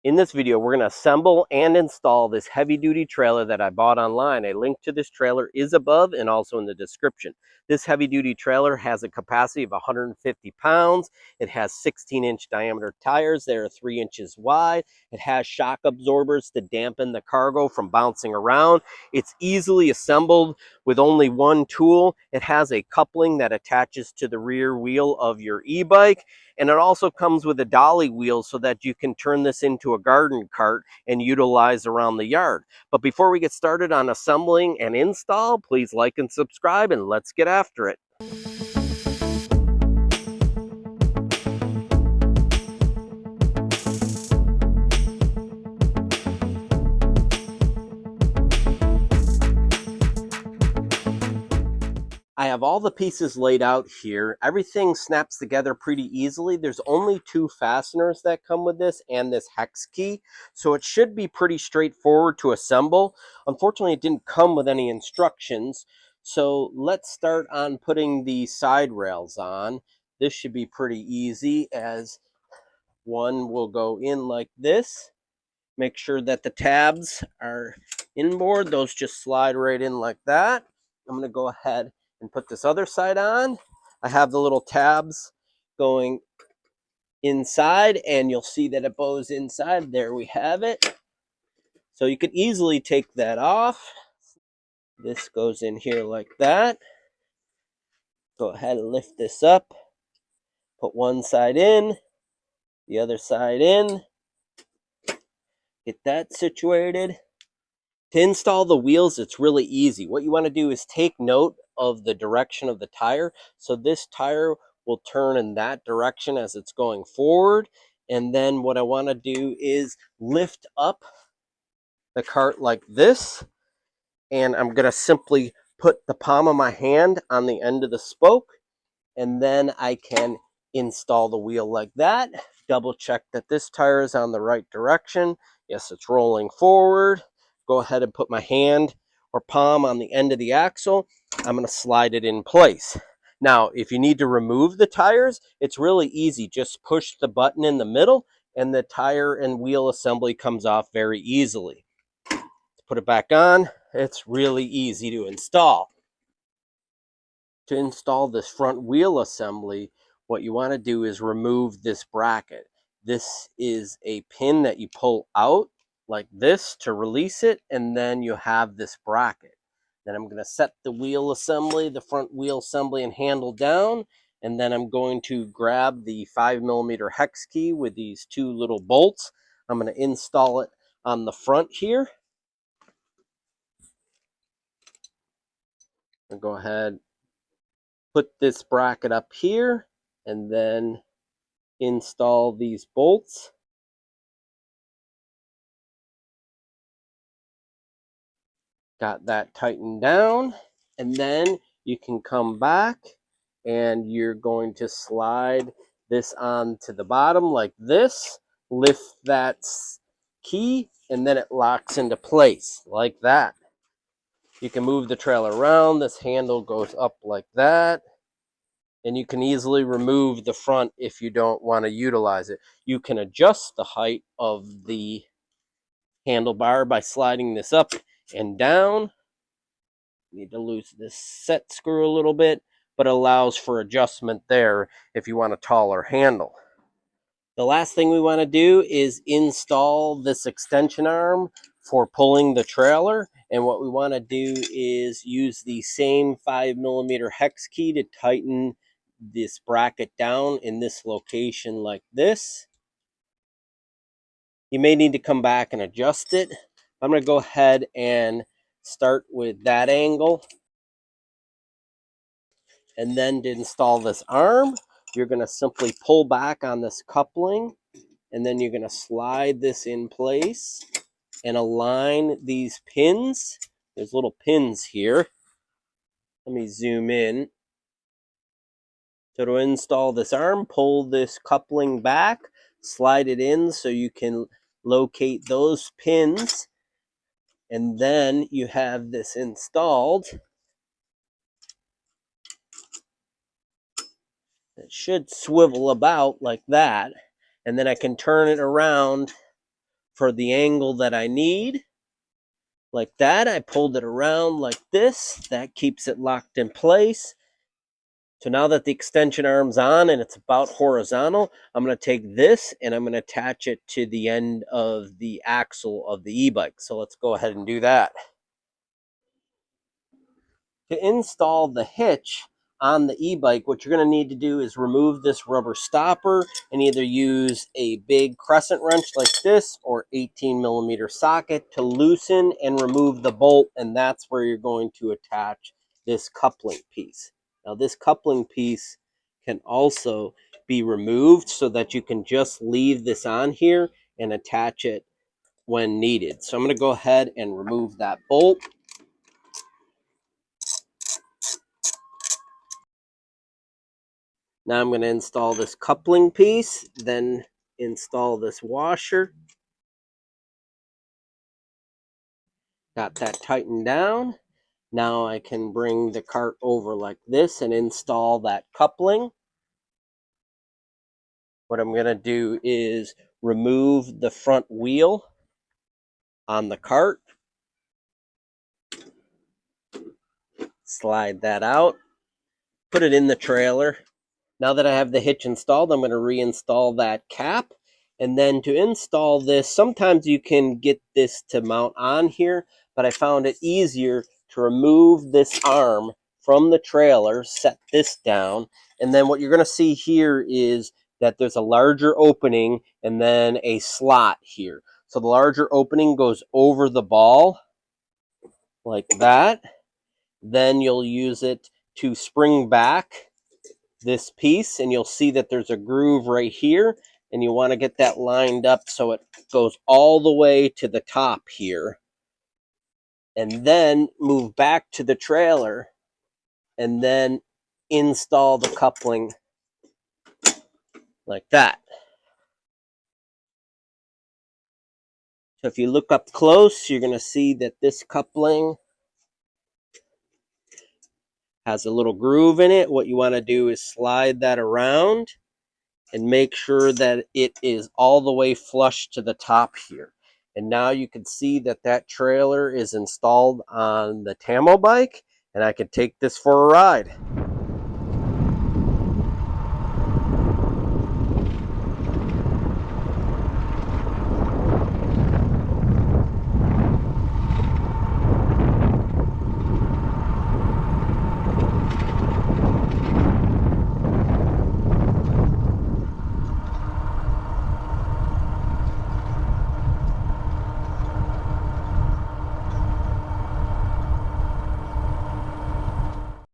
In this video, we're going to assemble and install this heavy-duty trailer that I bought online. A link to this trailer is above and also in the description. This heavy-duty trailer has a capacity of 150 pounds. It has 16-inch diameter tires that are 3 inches wide. It has shock absorbers to dampen the cargo from bouncing around. It's easily assembled with only one tool. It has a coupling that attaches to the rear wheel of your e-bike. And it also comes with a dolly wheel so that you can turn this into a garden cart and utilize around the yard. But before we get started on assembling and install, please like and subscribe, and let's get after it. I have all the pieces laid out here. Everything snaps together pretty easily. There's only 2 fasteners that come with this and this hex key, so it should be pretty straightforward to assemble. Unfortunately, it didn't come with any instructions, so let's start on putting the side rails on. This should be pretty easy, as one will go in like this. Make sure that the tabs are inboard. Those just slide right in like that. I'm going to go ahead and put this other side on. I have the little tabs going inside, and you'll see that it bows inside. There we have it. So you could easily take that off. This goes in here like that. Go ahead and lift this up. Put one side in, the other side in. Get that situated. To install the wheels, it's really easy. What you want to do is take note of the direction of the tire. So this tire will turn in that direction as it's going forward. And then what I want to do is lift up the cart like this. And I'm going to simply put the palm of my hand on the end of the spoke. And then I can install the wheel like that. Double check that this tire is on the right direction. Yes, it's rolling forward. Go ahead and put my hand or palm on the end of the axle. I'm going to slide it in place. Now, if you need to remove the tires, it's really easy. Just push the button in the middle and the tire and wheel assembly comes off very easily. To put it back on, it's really easy to install. To install this front wheel assembly, what you want to do is remove this bracket. This is a pin that you pull out like this to release it, and then you have this bracket. Then I'm going to set the wheel assembly, the front wheel assembly and handle down, and then I'm going to grab the 5mm hex key with these 2 little bolts. I'm going to install it on the front here. I'll go ahead, put this bracket up here, and then install these bolts. Got that tightened down, and then you can come back and you're going to slide this on to the bottom like this. Lift that key and then it locks into place like that. You can move the trailer around. This handle goes up like that, and you can easily remove the front if you don't want to utilize it. You can adjust the height of the handlebar by sliding this up and down. Need to loosen this set screw a little bit, but allows for adjustment there if you want a taller handle. The last thing we want to do is install this extension arm for pulling the trailer. And what we want to do is use the same 5mm hex key to tighten this bracket down in this location like this. You may need to come back and adjust it. I'm going to go ahead and start with that angle. And then to install this arm, you're going to simply pull back on this coupling, and then you're going to slide this in place and align these pins. There's little pins here. Let me zoom in. So to install this arm, pull this coupling back, slide it in so you can locate those pins, and then you have this installed. It should swivel about like that, and then I can turn it around for the angle that I need. Like that. I pulled it around like this. That keeps it locked in place. So now that the extension arm's on and it's about horizontal, I'm going to take this and I'm going to attach it to the end of the axle of the e-bike. So let's go ahead and do that. To install the hitch on the e-bike, what you're going to need to do is remove this rubber stopper and either use a big crescent wrench like this or 18mm socket to loosen and remove the bolt, and that's where you're going to attach this coupling piece. Now this coupling piece can also be removed so that you can just leave this on here and attach it when needed. So I'm going to go ahead and remove that bolt. Now I'm going to install this coupling piece, then install this washer. Got that tightened down. Now I can bring the cart over like this and install that coupling. What I'm going to do is remove the front wheel on the cart. Slide that out. Put it in the trailer. Now that I have the hitch installed, I'm going to reinstall that cap. And then to install this, sometimes you can get this to mount on here, but I found it easier to remove this arm from the trailer, set this down, and then what you're going to see here is that there's a larger opening and then a slot here. So the larger opening goes over the ball like that. Then you'll use it to spring back this piece, and you'll see that there's a groove right here, and you want to get that lined up so it goes all the way to the top here, and then move back to the trailer and then install the coupling like that. So if you look up close, you're going to see that this coupling has a little groove in it. What you want to do is slide that around and make sure that it is all the way flush to the top here. And now you can see that that trailer is installed on the Tamobyke, and I can take this for a ride.